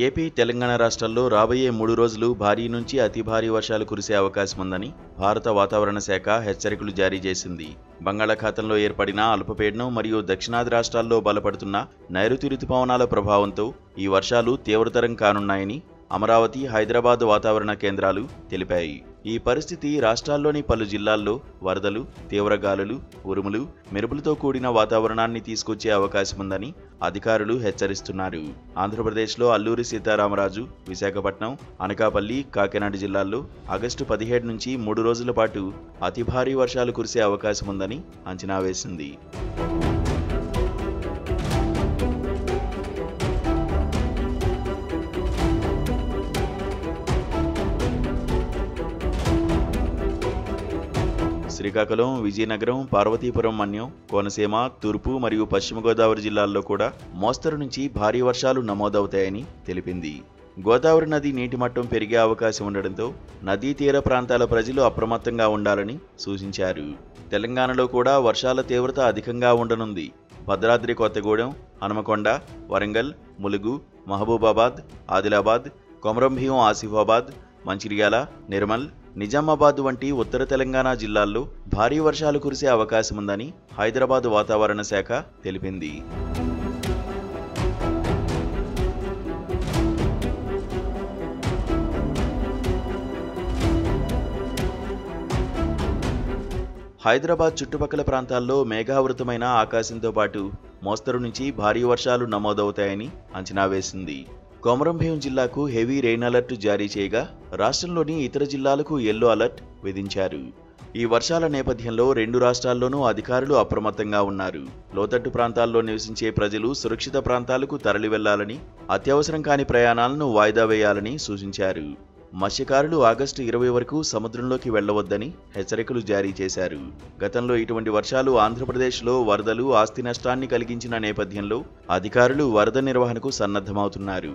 AP, Telangana రాష్ట్రాల్లో రాబోయే 3 రోజులు భారీ నుంచి అతి భారీ వర్షాలు కురిసే అవకాశం ఉందని భారత వాతావరణ శాఖ హెచ్చరికలు జారీ చేసింది. బంగాళాఖాతంలో ఏర్పడిన అల్పపీడనం మరియు దక్షిణాది రాష్ట్రాల్లో బలపడుతున్న నైరుతి రుతుపవనాల ప్రభావంతో ఈ వర్షాలు తీవ్రతరం కానున్నాయని అమరావతి, హైదరాబాద్ వాతావరణ కేంద్రాలు తెలిపాయి. ఈ పరిస్థితి రాష్ట్రాల్లోని పలు జిల్లాల్లో వరదలు, తీవ్ర గాలులు, ఉరుములు, మెరుపులతో కూడిన వాతావరణాన్ని తీసుకొచ్చే అవకాశముందని అధికారులు హెచ్చరిస్తున్నారు. ఆంధ్రప్రదేశ్లో అల్లూరి సీతారామరాజు, విశాఖపట్నం, అనకాపల్లి, కాకినాడ జిల్లాల్లో ఆగస్టు 17 నుంచి 3 రోజుల పాటు అతి భారీ వర్షాలు కురిసే అవకాశముందని అంచనా వేసింది. శ్రీకాకుళం, విజయనగరం, పార్వతీపురం మన్యం, కోనసీమ, తూర్పు మరియు పశ్చిమ గోదావరి జిల్లాల్లో కూడా మోస్తరు నుంచి భారీ వర్షాలు నమోదవుతాయని తెలిపింది. గోదావరి నది నీటి మట్టం పెరిగే అవకాశం ఉండడంతో నదీ తీర ప్రాంతాల ప్రజలు అప్రమత్తంగా ఉండాలని సూచించారు. తెలంగాణలో కూడా వర్షాల తీవ్రత అధికంగా ఉండనుంది. భద్రాద్రి కొత్తగూడెం, హనుమకొండ, వరంగల్, ములుగు, మహబూబాబాద్, ఆదిలాబాద్, కొమరంభీం, ఆసిఫాబాద్, మంచిర్యాల, నిర్మల్, నిజామాబాద్ వంటి ఉత్తర తెలంగాణ జిల్లాల్లో భారీ వర్షాలు కురిసే అవకాశముందని హైదరాబాద్ వాతావరణ శాఖ తెలిపింది. హైదరాబాద్ చుట్టుపక్కల ప్రాంతాల్లో మేఘావృతమైన ఆకాశంతో పాటు మోస్తరు నుంచి భారీ వర్షాలు నమోదవుతాయని అంచనా వేసింది. కొమరంభీం జిల్లాకు హెవీ రెయిన్ అలర్ట్ జారీ చేయగా రాష్ట్రంలోని ఇతర జిల్లాలకు యెల్లో అలర్ట్ విధించారు. ఈ వర్షాల నేపథ్యంలో 2 రాష్ట్రాల్లోనూ అధికారులు అప్రమత్తంగా ఉన్నారు. లోతట్టు ప్రాంతాల్లో నివసించే ప్రజలు సురక్షిత ప్రాంతాలకు తరలి వెళ్లాలని, అత్యవసరం కాని ప్రయాణాలను వాయిదా వేయాలని సూచించారు. మత్స్యకారులు ఆగస్టు 20 వరకు సముద్రంలోకి వెళ్లవద్దని హెచ్చరికలు జారీ చేశారు. గతంలో ఇటువంటి వర్షాలు ఆంధ్రప్రదేశ్లో వరదలు, ఆస్తి నష్టాన్ని కలిగించిన నేపథ్యంలో అధికారులు వరద నిర్వహణకు సన్నద్ధమవుతున్నారు.